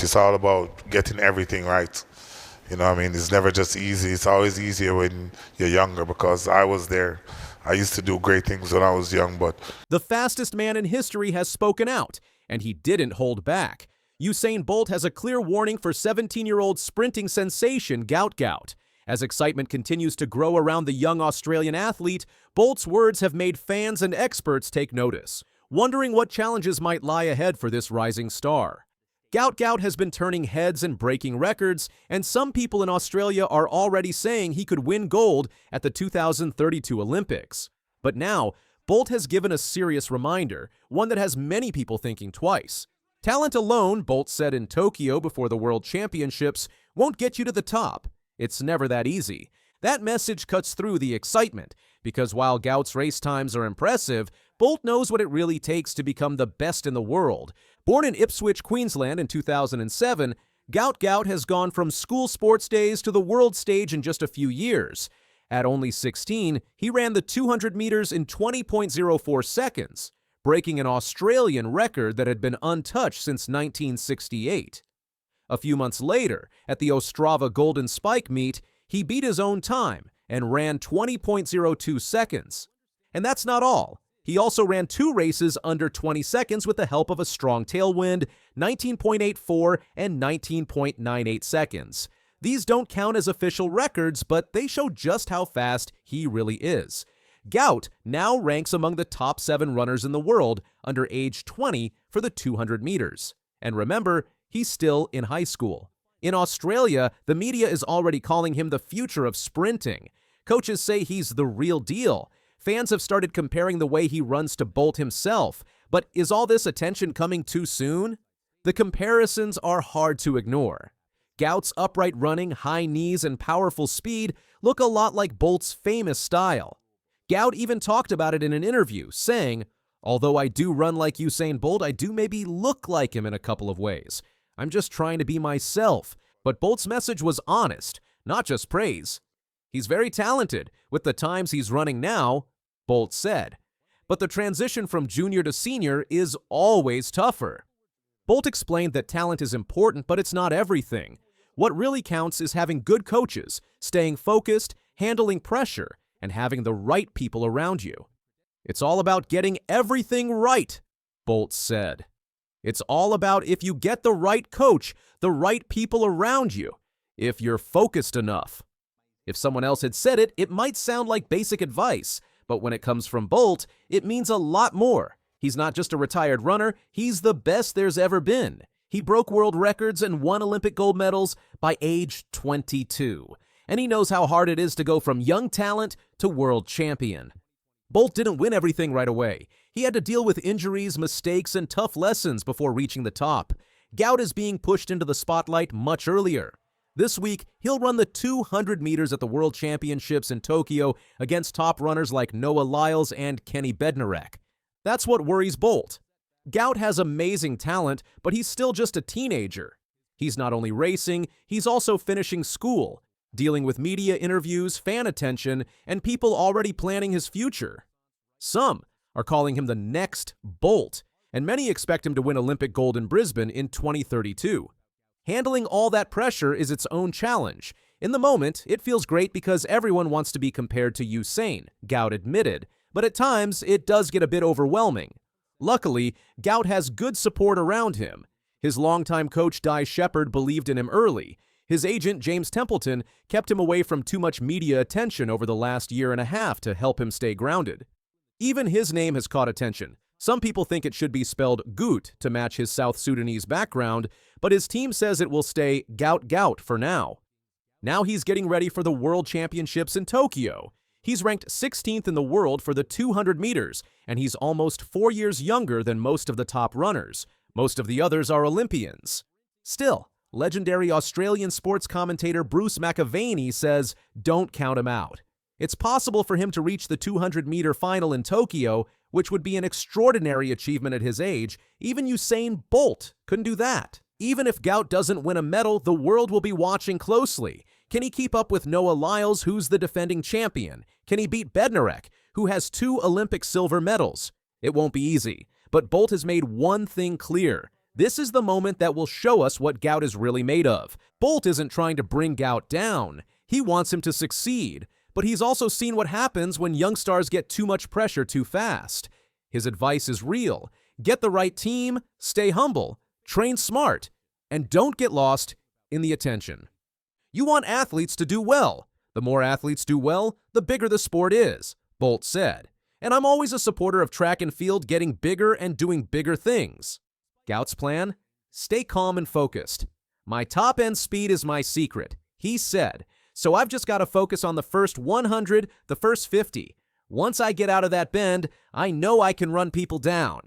It's all about getting everything right. You know what I mean? It's never just easy. It's always easier when you're younger because I was there. I used to do great things when I was young, but The fastest man in history has spoken out, and he didn't hold back. Usain Bolt has a clear warning for 17-year-old sprinting sensation Gout Gout. As excitement continues to grow around the young Australian athlete, Bolt's words have made fans and experts take notice, wondering what challenges might lie ahead for this rising star. Gout Gout has been turning heads and breaking records, and some people in Australia are already saying he could win gold at the 2032 Olympics. But now, Bolt has given a serious reminder, one that has many people thinking twice. Talent alone, Bolt said in Tokyo before the World Championships, won't get you to the top. It's never that easy. That message cuts through the excitement, because while Gout's race times are impressive, Bolt knows what it really takes to become the best in the world. Born in Ipswich, Queensland in 2007, Gout Gout has gone from school sports days to the world stage in just a few years. At only 16, he ran the 200 meters in 20.04 seconds, breaking an Australian record that had been untouched since 1968. A few months later, at the Ostrava Golden Spike meet, he beat his own time and ran 20.02 seconds. And that's not all. He also ran 2 races under 20 seconds with the help of a strong tailwind, 19.84 and 19.98 seconds. These don't count as official records, but they show just how fast he really is. Gout now ranks among the top 7 runners in the world under age 20 for the 200 meters. And remember, he's still in high school. In Australia, the media is already calling him the future of sprinting. Coaches say he's the real deal. Fans have started comparing the way he runs to Bolt himself. But is all this attention coming too soon? The comparisons are hard to ignore. Gout's upright running, high knees, and powerful speed look a lot like Bolt's famous style. Gout even talked about it in an interview, saying, "Although I do run like Usain Bolt, I do maybe look like him in a couple of ways. I'm just trying to be myself." But Bolt's message was honest, not just praise. He's very talented with the times he's running now, Bolt said. But the transition from junior to senior is always tougher. Bolt explained that talent is important, but it's not everything. What really counts is having good coaches, staying focused, handling pressure, and having the right people around you. It's all about getting everything right, Bolt said. It's all about if you get the right coach, the right people around you, if you're focused enough. If someone else had said it, it might sound like basic advice, but when it comes from Bolt, it means a lot more. He's not just a retired runner, he's the best there's ever been. He broke world records and won Olympic gold medals by age 22. And he knows how hard it is to go from young talent to world champion. Bolt didn't win everything right away. He had to deal with injuries, mistakes, and tough lessons before reaching the top. Gout is being pushed into the spotlight much earlier. This week, he'll run the 200 meters at the World Championships in Tokyo against top runners like Noah Lyles and Kenny Bednarek. That's what worries Bolt. Gout has amazing talent, but he's still just a teenager. He's not only racing, he's also finishing school, dealing with media interviews, fan attention, and people already planning his future. Some are calling him the next Bolt, and many expect him to win Olympic gold in Brisbane in 2032. Handling all that pressure is its own challenge. In the moment, it feels great because everyone wants to be compared to Usain, Gout admitted, but at times it does get a bit overwhelming. Luckily, Gout has good support around him. His longtime coach Di Shepherd believed in him early. His agent James Templeton kept him away from too much media attention over the last year and a half to help him stay grounded. Even his name has caught attention. Some people think it should be spelled Gout to match his South Sudanese background, but his team says it will stay Gout Gout for now. Now he's getting ready for the World Championships in Tokyo. He's ranked 16th in the world for the 200 meters, and he's almost 4 years younger than most of the top runners. Most of the others are Olympians. Still, legendary Australian sports commentator Bruce McAvaney says, don't count him out. It's possible for him to reach the 200-meter final in Tokyo, which would be an extraordinary achievement at his age. Even Usain Bolt couldn't do that. Even if Gout doesn't win a medal, the world will be watching closely. Can he keep up with Noah Lyles, who's the defending champion? Can he beat Bednarek, who has 2 Olympic silver medals? It won't be easy, but Bolt has made one thing clear. This is the moment that will show us what Gout is really made of. Bolt isn't trying to bring Gout down. He wants him to succeed, but he's also seen what happens when young stars get too much pressure too fast. His advice is real. Get the right team, stay humble, train smart, and don't get lost in the attention. You want athletes to do well. The more athletes do well, the bigger the sport is, Bolt said. And I'm always a supporter of track and field getting bigger and doing bigger things. Gout's plan? Stay calm and focused. My top-end speed is my secret, he said. So I've just got to focus on the first 100, the first 50. Once I get out of that bend, I know I can run people down.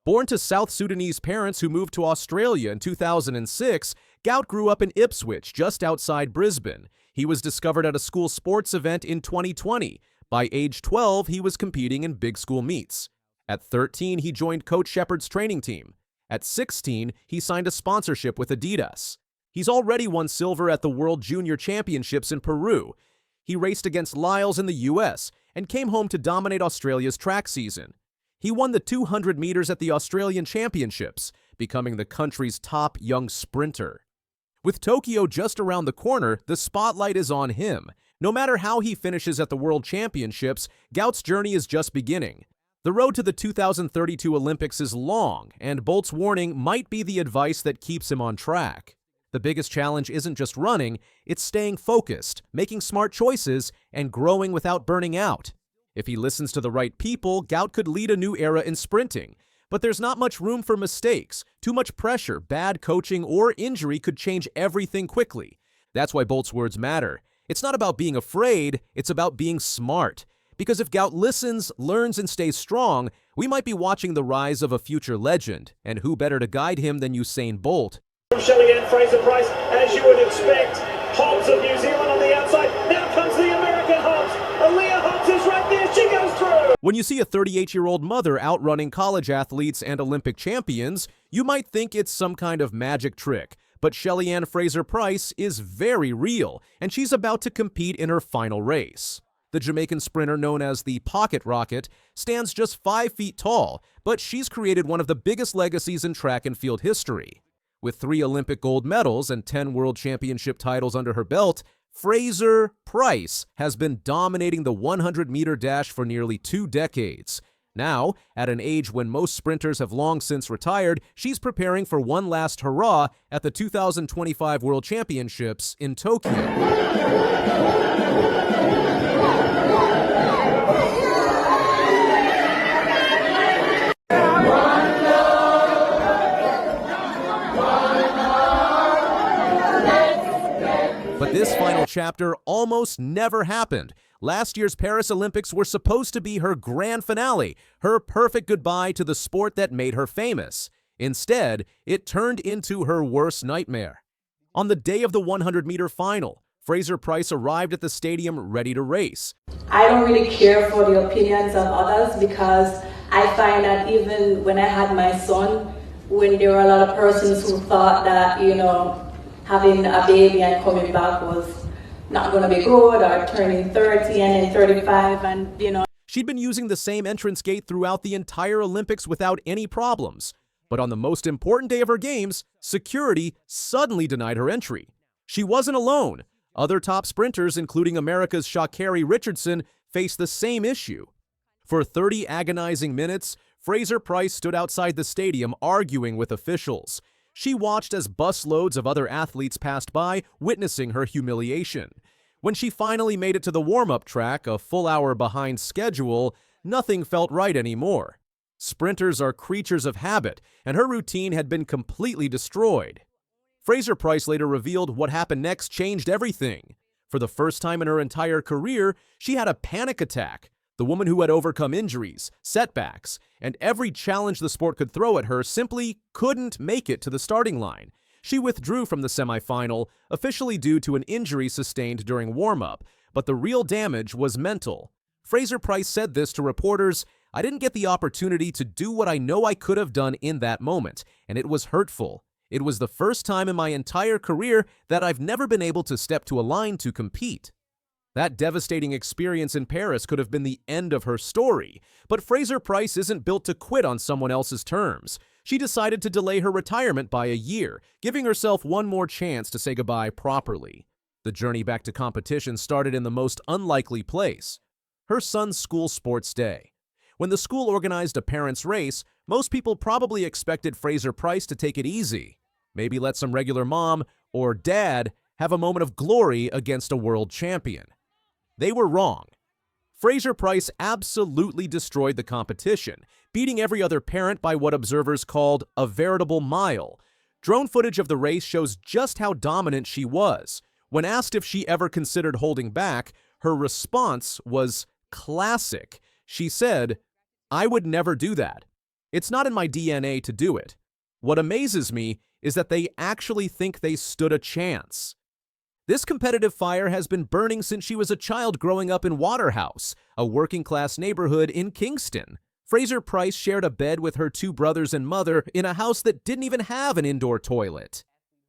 Born to South Sudanese parents who moved to Australia in 2006, Gout grew up in Ipswich, just outside Brisbane. He was discovered at a school sports event in 2020. By age 12, he was competing in big school meets. At 13, he joined Coach Shepard's training team. At 16, he signed a sponsorship with Adidas. He's already won silver at the World Junior Championships in Peru. He raced against Lyles in the US and came home to dominate Australia's track season. He won the 200 meters at the Australian Championships, becoming the country's top young sprinter. With Tokyo just around the corner, the spotlight is on him. No matter how he finishes at the World Championships, Gout's journey is just beginning. The road to the 2032 Olympics is long, and Bolt's warning might be the advice that keeps him on track. The biggest challenge isn't just running, it's staying focused, making smart choices, and growing without burning out. If he listens to the right people, Gout could lead a new era in sprinting. But there's not much room for mistakes. Too much pressure, bad coaching, or injury could change everything quickly. That's why Bolt's words matter. It's not about being afraid, it's about being smart. Because if Gout listens, learns, and stays strong, we might be watching the rise of a future legend. And who better to guide him than Usain Bolt? From Shelly-Ann Fraser-Pryce, as you would expect. Hobbs of New Zealand on the outside. Now comes the American Hobbs. Aaliyah Hobbs is right there. She goes through. When you see a 38-year-old mother outrunning college athletes and Olympic champions, you might think it's some kind of magic trick. But Shelly-Ann Fraser-Pryce is very real, and she's about to compete in her final race. The Jamaican sprinter known as the Pocket Rocket stands just 5 feet tall, but she's created one of the biggest legacies in track and field history. With 3 Olympic gold medals and 10 World Championship titles under her belt, Fraser-Pryce has been dominating the 100-meter dash for nearly 2 decades. Now, at an age when most sprinters have long since retired, she's preparing for one last hurrah at the 2025 World Championships in Tokyo. But this final chapter almost never happened. Last year's Paris Olympics were supposed to be her grand finale, her perfect goodbye to the sport that made her famous. Instead, it turned into her worst nightmare. On the day of the 100-meter final, Fraser-Pryce arrived at the stadium ready to race. I don't really care for the opinions of others because I find that even when I had my son, when there were a lot of persons who thought that, having a baby and coming back was not going to be good, or turning 30 and then 35 and, She'd been using the same entrance gate throughout the entire Olympics without any problems. But on the most important day of her games, security suddenly denied her entry. She wasn't alone. Other top sprinters, including America's Sha'Carri Richardson, faced the same issue. For 30 agonizing minutes, Fraser-Pryce stood outside the stadium arguing with officials. She watched as busloads of other athletes passed by, witnessing her humiliation. When she finally made it to the warm-up track, a full hour behind schedule, nothing felt right anymore. Sprinters are creatures of habit, and her routine had been completely destroyed. Fraser-Pryce later revealed what happened next changed everything. For the first time in her entire career, she had a panic attack. The woman who had overcome injuries, setbacks, and every challenge the sport could throw at her simply couldn't make it to the starting line. She withdrew from the semifinal, officially due to an injury sustained during warm-up, but the real damage was mental. Fraser-Pryce said this to reporters, "I didn't get the opportunity to do what I know I could have done in that moment, and it was hurtful. It was the first time in my entire career that I've never been able to step to a line to compete." That devastating experience in Paris could have been the end of her story, but Fraser-Pryce isn't built to quit on someone else's terms. she decided to delay her retirement by a year, giving herself one more chance to say goodbye properly. The journey back to competition started in the most unlikely place, her son's school sports day. When the school organized a parents' race, most people probably expected Fraser-Pryce to take it easy, maybe let some regular mom or dad have a moment of glory against a world champion. They were wrong. Fraser-Pryce absolutely destroyed the competition, beating every other parent by what observers called a veritable mile. Drone footage of the race shows just how dominant she was. When asked if she ever considered holding back, her response was classic. She said, "I would never do that. It's not in my DNA to do it. What amazes me is that they actually think they stood a chance." This competitive fire has been burning since she was a child growing up in Waterhouse, a working-class neighborhood in Kingston. Fraser-Pryce shared a bed with her two brothers and mother in a house that didn't even have an indoor toilet.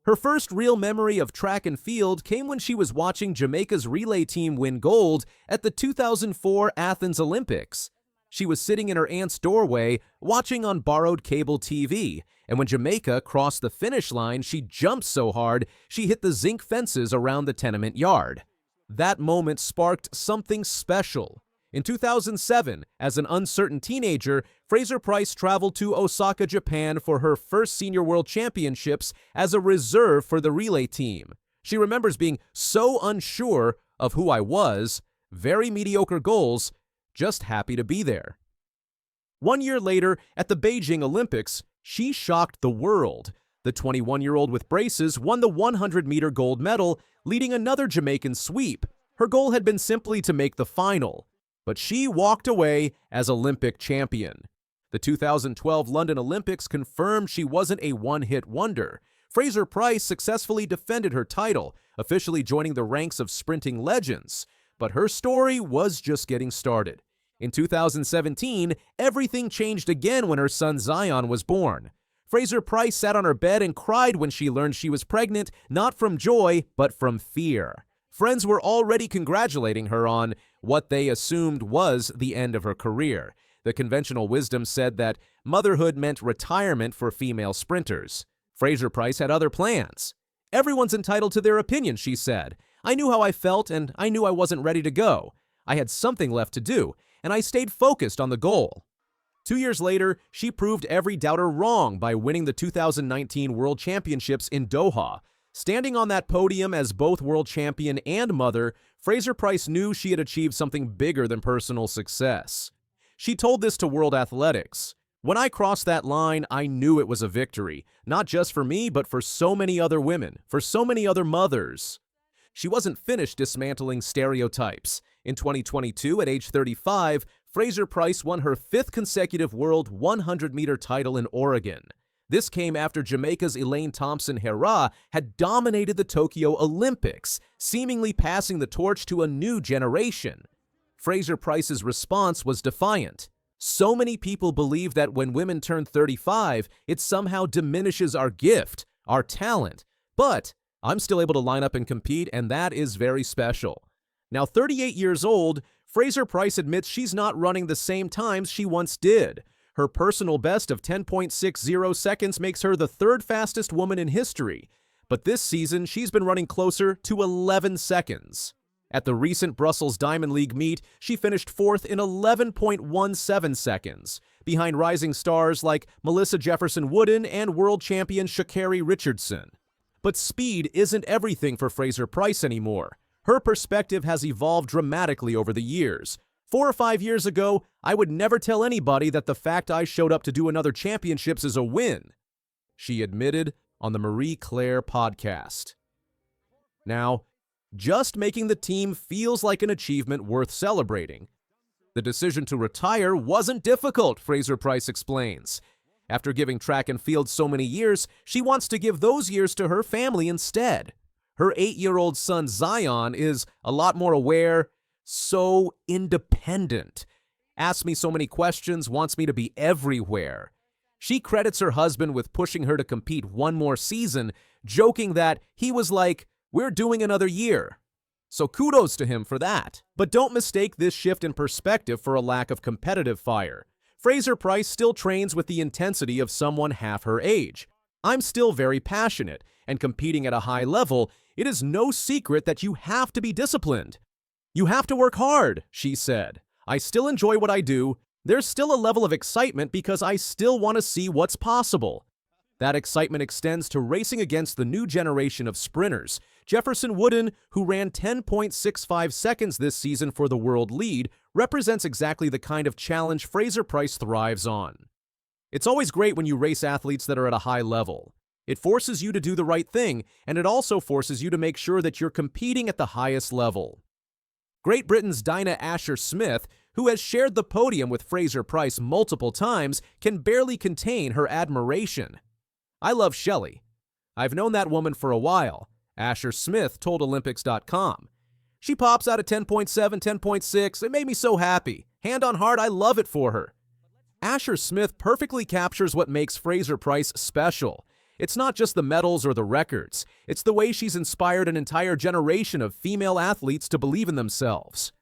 Her first real memory of track and field came when she was watching Jamaica's relay team win gold at the 2004 Athens Olympics. She was sitting in her aunt's doorway, watching on borrowed cable TV, and when Jamaica crossed the finish line, she jumped so hard she hit the zinc fences around the tenement yard. That moment sparked something special. In 2007, as an uncertain teenager, Fraser-Pryce traveled to Osaka, Japan for her first Senior World Championships as a reserve for the relay team. She remembers being so unsure of who I was, very mediocre goals, just happy to be there. 1 year later, at the Beijing Olympics, she shocked the world. The 21-year-old with braces won the 100-meter gold medal, leading another Jamaican sweep. Her goal had been simply to make the final, but she walked away as Olympic champion. The 2012 London Olympics confirmed she wasn't a one-hit wonder. Fraser-Pryce successfully defended her title, officially joining the ranks of sprinting legends. But her story was just getting started. In 2017, everything changed again when her son Zion was born. Fraser-Pryce sat on her bed and cried when she learned she was pregnant, not from joy, but from fear. Friends were already congratulating her on what they assumed was the end of her career. The conventional wisdom said that motherhood meant retirement for female sprinters. Fraser-Pryce had other plans. "Everyone's entitled to their opinion," she said. "I knew how I felt, and I knew I wasn't ready to go. I had something left to do, and I stayed focused on the goal." 2 years later, she proved every doubter wrong by winning the 2019 World Championships in Doha. Standing on that podium as both world champion and mother, Fraser-Pryce knew she had achieved something bigger than personal success. She told this to World Athletics. "When I crossed that line, I knew it was a victory, not just for me, but for so many other women, for so many other mothers." She wasn't finished dismantling stereotypes. In 2022, at age 35, Fraser-Pryce won her 5th consecutive world 100-meter title in Oregon. This came after Jamaica's Elaine Thompson-Herah had dominated the Tokyo Olympics, seemingly passing the torch to a new generation. Fraser-Pryce's response was defiant. "So many people believe that when women turn 35, it somehow diminishes our gift, our talent. But I'm still able to line up and compete, and that is very special." Now 38 years old, Fraser-Pryce admits she's not running the same times she once did. Her personal best of 10.60 seconds makes her the 3rd fastest woman in history. But this season, she's been running closer to 11 seconds. At the recent Brussels Diamond League meet, she finished 4th in 11.17 seconds, behind rising stars like Melissa Jefferson-Wooden and world champion Sha'Carri Richardson. But speed isn't everything for Fraser-Pryce anymore. Her perspective has evolved dramatically over the years. 4 or 5 years ago, I would never tell anybody that the fact I showed up to do another championships is a win, she admitted on the Marie Claire podcast. Now, just making the team feels like an achievement worth celebrating. The decision to retire wasn't difficult, Fraser-Pryce explains. After giving track and field so many years, she wants to give those years to her family instead. Her 8-year-old son Zion is a lot more aware, so independent, asks me so many questions, wants me to be everywhere. She credits her husband with pushing her to compete one more season, joking that he was like, "We're doing another year." So kudos to him for that. But don't mistake this shift in perspective for a lack of competitive fire. Fraser-Pryce still trains with the intensity of someone half her age. I'm still very passionate, and competing at a high level, it is no secret that you have to be disciplined. You have to work hard, she said. I still enjoy what I do. There's still a level of excitement because I still want to see what's possible. That excitement extends to racing against the new generation of sprinters. Jefferson Wooden, who ran 10.65 seconds this season for the world lead, represents exactly the kind of challenge Fraser-Pryce thrives on. It's always great when you race athletes that are at a high level. It forces you to do the right thing, and it also forces you to make sure that you're competing at the highest level. Great Britain's Dinah Asher-Smith, who has shared the podium with Fraser-Pryce multiple times, can barely contain her admiration. I love Shelly. I've known that woman for a while, Asher-Smith told Olympics.com. She pops out at 10.7, 10.6. It made me so happy. Hand on heart, I love it for her. Asher-Smith perfectly captures what makes Fraser-Pryce special. It's not just the medals or the records. It's the way she's inspired an entire generation of female athletes to believe in themselves.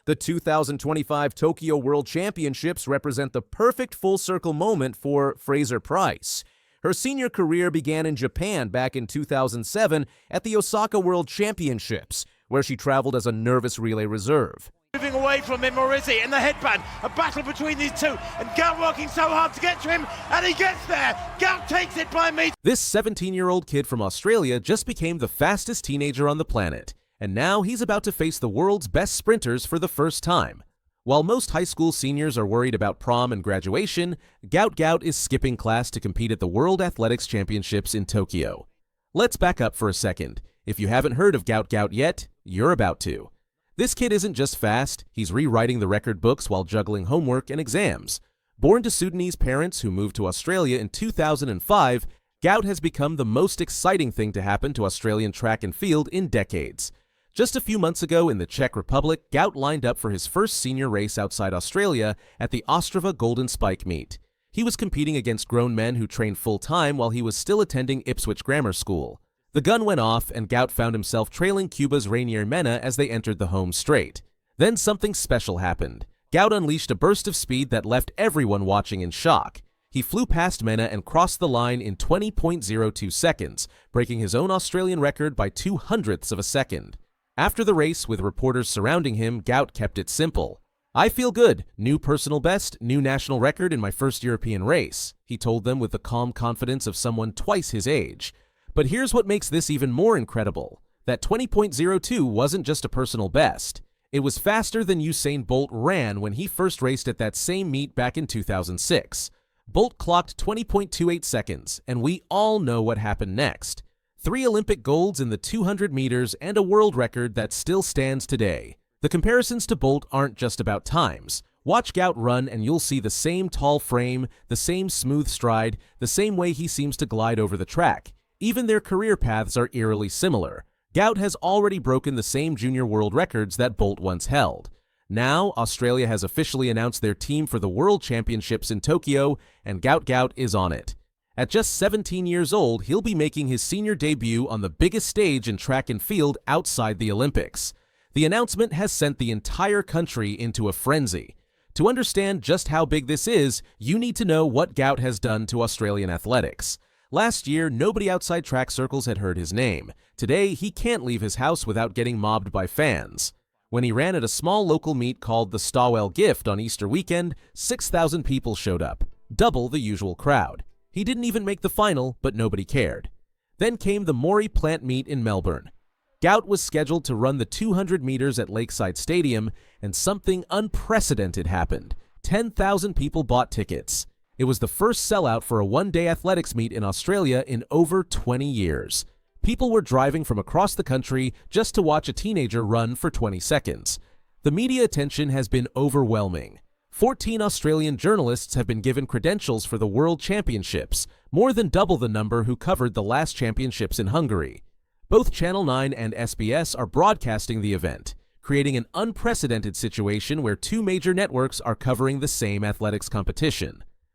The 2025 Tokyo World Championships represent the perfect full-circle moment for Fraser-Pryce. Her senior career began in Japan back in 2007 at the Osaka World Championships, where she traveled as a nervous relay reserve. Moving away from him, Morizzi in the headband. A battle between these two, and Gout working so hard to get to him, and he gets there. Gout takes it by meter. This 17-year-old kid from Australia just became the fastest teenager on the planet, and now he's about to face the world's best sprinters for the first time. While most high school seniors are worried about prom and graduation, Gout Gout is skipping class to compete at the World Athletics Championships in Tokyo. Let's back up for a second. If you haven't heard of Gout Gout yet, you're about to. This kid isn't just fast, he's rewriting the record books while juggling homework and exams. Born to Sudanese parents who moved to Australia in 2005, Gout has become the most exciting thing to happen to Australian track and field in decades. Just a few months ago in the Czech Republic, Gout lined up for his first senior race outside Australia at the Ostrava Golden Spike meet. He was competing against grown men who trained full-time while he was still attending Ipswich Grammar School. The gun went off, and Gout found himself trailing Cuba's Rainier Mena as they entered the home straight. Then something special happened. Gout unleashed a burst of speed that left everyone watching in shock. He flew past Mena and crossed the line in 20.02 seconds, breaking his own Australian record by 0.02 of a second. After the race, with reporters surrounding him, Gout kept it simple. "I feel good. New personal best, new national record in my first European race," he told them with the calm confidence of someone twice his age. But here's what makes this even more incredible. That 20.02 wasn't just a personal best. It was faster than Usain Bolt ran when he first raced at that same meet back in 2006. Bolt clocked 20.28 seconds, and we all know what happened next. 3 Olympic golds in the 200 meters and a world record that still stands today. The comparisons to Bolt aren't just about times. Watch Gout run and you'll see the same tall frame, the same smooth stride, the same way he seems to glide over the track. Even their career paths are eerily similar. Gout has already broken the same junior world records that Bolt once held. Now, Australia has officially announced their team for the World Championships in Tokyo, and Gout Gout is on it. At just 17 years old, he'll be making his senior debut on the biggest stage in track and field outside the Olympics. The announcement has sent the entire country into a frenzy. To understand just how big this is, you need to know what Gout has done to Australian athletics. Last year, nobody outside track circles had heard his name. Today, he can't leave his house without getting mobbed by fans. When he ran at a small local meet called the Stawell Gift on Easter weekend, 6,000 people showed up, double the usual crowd. He didn't even make the final, but nobody cared. Then came the Maury Plant meet in Melbourne. Gout was scheduled to run the 200 meters at Lakeside Stadium, and something unprecedented happened. 10,000 people bought tickets. It was the first sellout for a one-day athletics meet in Australia in over 20 years. People were driving from across the country just to watch a teenager run for 20 seconds. The media attention has been overwhelming. 14 Australian journalists have been given credentials for the World Championships, more than double the number who covered the last championships in Hungary. Both Channel 9 and SBS are broadcasting the event, creating an unprecedented situation where 2 major networks are covering the same athletics competition.